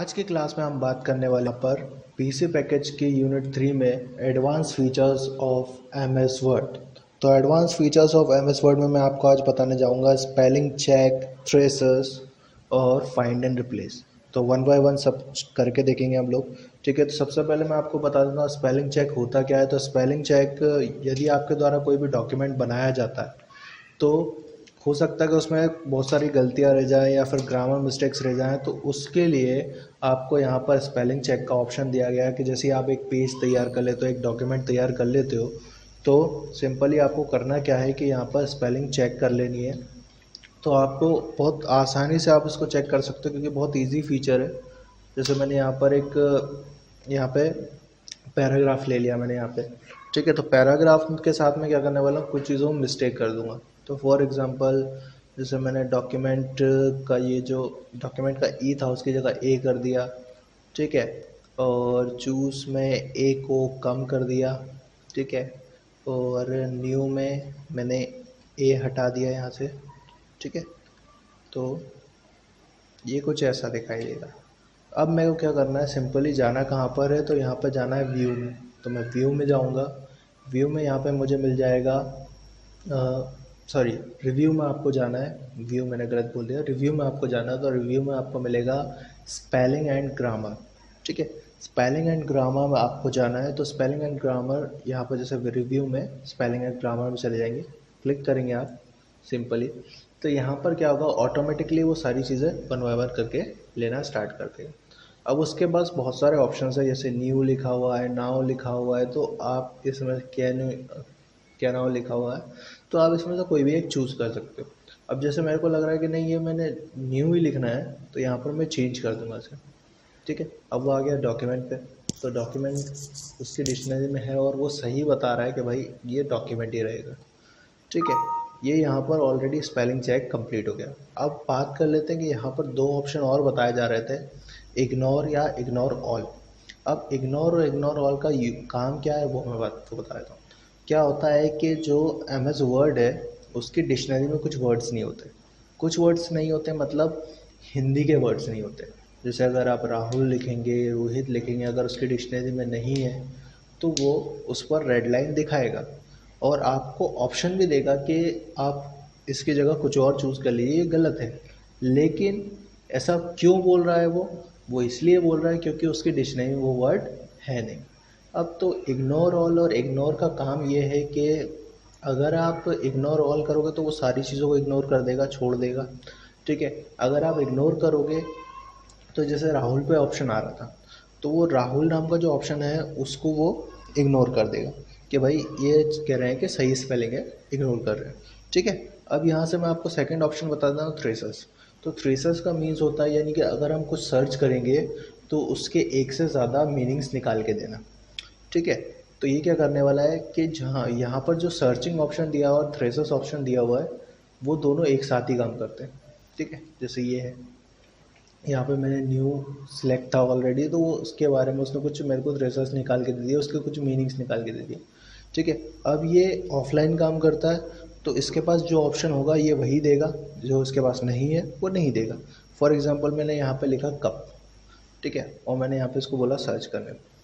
आज की क्लास में हम बात करने वाले पर पीसी पैकेज की यूनिट 3 में advance features of MS Word. तो advance features of MS Word में मैं आपको आज बताने जाऊंगा स्पेलिंग चेक, ट्रेसर्स और फाइंड एंड रिप्लेस। तो वन बाय वन सब करके देखेंगे हम लोग। ठीक है, तो सबसे पहले मैं आपको बता दूंगा स्पेलिंग चेक होता क्या है। तो स्पेलिंग चेक यदि आपके द्वारा कोई भी डॉक्यूमेंट बनाया जाता है तो हो सकता है कि उसमें बहुत सारी गलतियां रह जाएं या फिर ग्रामर मिस्टेक्स रह जाएं, तो उसके लिए आपको यहाँ पर स्पेलिंग चेक का ऑप्शन दिया गया है कि जैसे आप एक पेज तैयार कर लेते हो, एक डॉक्यूमेंट तैयार कर लेते हो, तो सिंपली आपको करना क्या है कि यहाँ पर स्पेलिंग चेक कर लेनी है। तो आपको बहुत आसानी से आप इसको चेक कर सकते हो क्योंकि बहुत ईजी फीचर है। जैसे मैंने यहाँ पर यहाँ पे पैराग्राफ ले लिया मैंने यहाँ पे। ठीक है, तो पैराग्राफ के साथ में क्या करने वाला हूँ, कुछ चीज़ों में मिस्टेक कर दूंगा। तो फॉर एग्जांपल जैसे मैंने डॉक्यूमेंट का ये जो डॉक्यूमेंट का ई था उसकी जगह ए कर दिया। ठीक है, और चूज़ में ए को कम कर दिया। ठीक है, और न्यू में मैंने ए हटा दिया यहाँ से। ठीक है, तो ये कुछ ऐसा दिखाई देगा। अब मेरे को क्या करना है, सिंपली जाना कहाँ पर है, तो यहाँ पर जाना है व्यू में। तो मैं व्यू में जाऊँगा। व्यू में यहाँ पे मुझे मिल जाएगा सॉरी, रिव्यू में आपको जाना है। व्यू मैंने गलत बोल दिया, रिव्यू में आपको जाना है। तो रिव्यू में आपको मिलेगा स्पेलिंग एंड ग्रामर। ठीक है, स्पेलिंग एंड ग्रामर में आपको जाना है। तो स्पेलिंग एंड ग्रामर यहाँ पर जैसे रिव्यू में स्पेलिंग एंड ग्रामर में चले जाएंगे, क्लिक करेंगे आप सिंपली। तो यहाँ पर क्या होगा, ऑटोमेटिकली वो सारी चीज़ें वन बाय वन करके लेना स्टार्ट कर देगा। अब उसके पास बहुत सारे ऑप्शंस है, जैसे न्यू लिखा हुआ है, नाउ लिखा हुआ है। तो आप इसमें क्या नाउ लिखा हुआ है, तो आप इसमें से कोई भी एक चूज़ कर सकते हो। अब जैसे मेरे को लग रहा है कि नहीं ये मैंने न्यू ही लिखना है, तो यहाँ पर मैं चेंज कर दूंगा इसे। ठीक है, अब वो आ गया डॉक्यूमेंट पे। तो डॉक्यूमेंट उसकी डिक्शनरी में है और वो सही बता रहा है कि भाई ये डॉक्यूमेंट ही रहेगा। ठीक है, ये यहाँ पर ऑलरेडी स्पेलिंग चेक कंप्लीट हो गया। अब बात कर लेते हैं कि यहाँ पर दो ऑप्शन और बताए जा रहे थे, इग्नोर या इग्नोर ऑल। अब इग्नोर और इग्नोर ऑल का काम क्या है वो मैं बात को बता देता हूँ। क्या होता है कि जो एमएस वर्ड है उसकी डिक्शनरी में कुछ वर्ड्स नहीं होते। कुछ वर्ड्स नहीं होते मतलब हिंदी के वर्ड्स नहीं होते। जैसे अगर आप राहुल लिखेंगे, रोहित लिखेंगे, अगर उसकी डिक्शनरी में नहीं है तो वो उस पर रेड लाइन दिखाएगा और आपको ऑप्शन भी देगा कि आप इसकी जगह कुछ और चूज़ कर लीजिए, ये गलत है। लेकिन ऐसा क्यों बोल रहा है वो इसलिए बोल रहा है क्योंकि उसकी डिक्शनरी में वो वर्ड है नहीं। अब तो इग्नोर ऑल और इग्नोर का काम ये है कि अगर आप इग्नोर ऑल करोगे तो वो सारी चीज़ों को इग्नोर कर देगा, छोड़ देगा। ठीक है, अगर आप इग्नोर करोगे तो जैसे राहुल पे ऑप्शन आ रहा था, तो वो राहुल नाम का जो ऑप्शन है उसको वो इग्नोर कर देगा कि भाई ये कह रहे हैं कि सही स्पेलिंग है, इग्नोर कर रहे हैं। ठीक है, अब यहाँ से मैं आपको सेकंड ऑप्शन बता देता हूँ, थ्रेसर्स। तो थ्रेसर्स का मीन्स होता है यानी कि अगर हम कुछ सर्च करेंगे तो उसके एक से ज़्यादा मीनिंग्स निकाल के देना। ठीक है, तो ये क्या करने वाला है कि जहाँ यहाँ पर जो सर्चिंग ऑप्शन दिया हुआ और थ्रेसर्स ऑप्शन दिया हुआ है वो दोनों एक साथ ही काम करते हैं। ठीक है, जैसे ये है, यहाँ पे मैंने न्यू सिलेक्ट था ऑलरेडी, तो वो उसके बारे में उसने कुछ मेरे को रिसर्च निकाल के दे दिया, उसके कुछ मीनिंग्स निकाल के दे दिए। ठीक है, अब ये ऑफलाइन काम करता है तो इसके पास जो ऑप्शन होगा ये वही देगा, जो इसके पास नहीं है वो नहीं देगा। फॉर एग्जांपल मैंने यहाँ पे लिखा कप। ठीक है, और मैंने यहाँ पे इसको बोला सर्च करने को।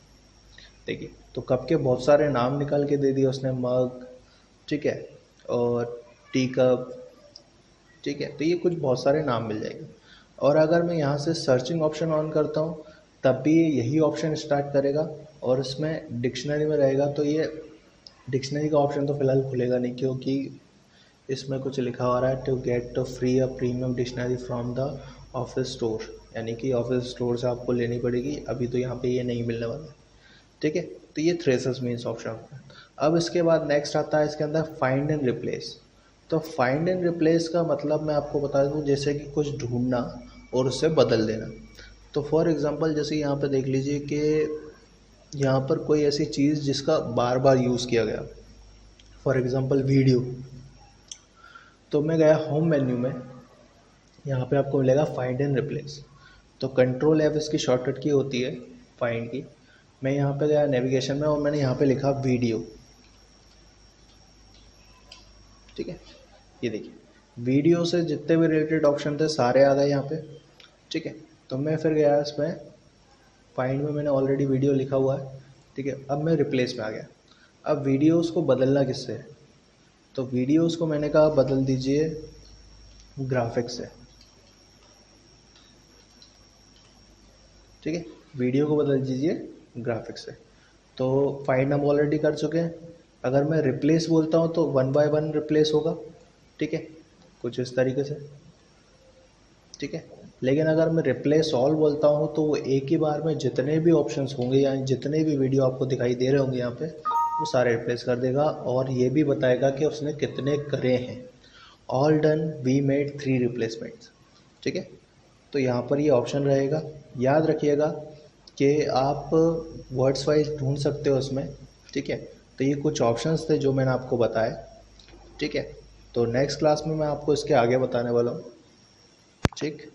देखिए, तो कप के बहुत सारे नाम निकाल के दे दिए उसने, मग, ठीक है, और टी कप। ठीक है, तो ये कुछ बहुत सारे नाम मिल जाएंगे। और अगर मैं यहाँ से सर्चिंग ऑप्शन ऑन करता हूँ तब भी ये यही ऑप्शन स्टार्ट करेगा और इसमें डिक्शनरी में रहेगा। तो ये डिक्शनरी का ऑप्शन तो फिलहाल खुलेगा नहीं क्योंकि इसमें कुछ लिखा हो रहा है to get free a premium dictionary from the office store, यानी कि ऑफिस स्टोर से आपको लेनी पड़ेगी, अभी तो यहाँ पे ये नहीं मिलने वाला है। ठीक है, तो ये थ्रेसर्स मीन्स ऑप्शन। अब इसके बाद नेक्स्ट आता है इसके अंदर फाइंड एंड रिप्लेस। तो फाइंड एंड रिप्लेस का मतलब मैं आपको बता दूं, जैसे कि कुछ ढूंढना और उसे बदल देना। तो फॉर एग्जांपल जैसे यहाँ पे देख लीजिए कि यहाँ पर कोई ऐसी चीज़ जिसका बार बार यूज़ किया गया, फॉर एग्जांपल वीडियो। तो मैं गया होम मेन्यू में, यहाँ पे आपको मिलेगा फाइंड एंड रिप्लेस। तो कंट्रोल एफ इसकी शॉर्टकट की होती है फाइंड की। मैं यहाँ पे गया नेविगेशन में और मैंने यहाँ पे लिखा वीडियो। ठीक है, ये देखिए वीडियो से जितने भी रिलेटेड ऑप्शन थे सारे आ गए यहाँ पे। ठीक है, तो मैं फिर गया इसमें फाइंड में मैंने ऑलरेडी वीडियो लिखा हुआ है, ठीक है। अब मैं रिप्लेस में आ गया। अब वीडियोस को बदलना किससे है, तो वीडियोस को मैंने कहा बदल दीजिए ग्राफिक्स से, ठीक है। वीडियो को बदल दीजिए ग्राफिक्स से। तो फाइंड हम ऑलरेडी कर चुके हैं। अगर मैं रिप्लेस बोलता हूँ तो 1 बाय 1 रिप्लेस होगा, ठीक है, कुछ इस तरीके से, ठीक है। लेकिन अगर मैं रिप्लेस ऑल बोलता हूँ तो वो एक ही बार में जितने भी ऑप्शंस होंगे या जितने भी वीडियो आपको दिखाई दे रहे होंगे यहाँ पे, वो सारे रिप्लेस कर देगा और ये भी बताएगा कि उसने कितने करे हैं। All done, we made 3 replacements, ठीक है। तो यहाँ पर ये ऑप्शन रहेगा, याद रखिएगा कि आप वर्ड्स वाइज ढूंढ सकते हो उसमें, ठीक है। तो ये कुछ ऑप्शंस थे जो मैंने आपको बताए, ठीक है। तो नेक्स्ट क्लास में मैं आपको इसके आगे बताने वाला हूँ, ठीक।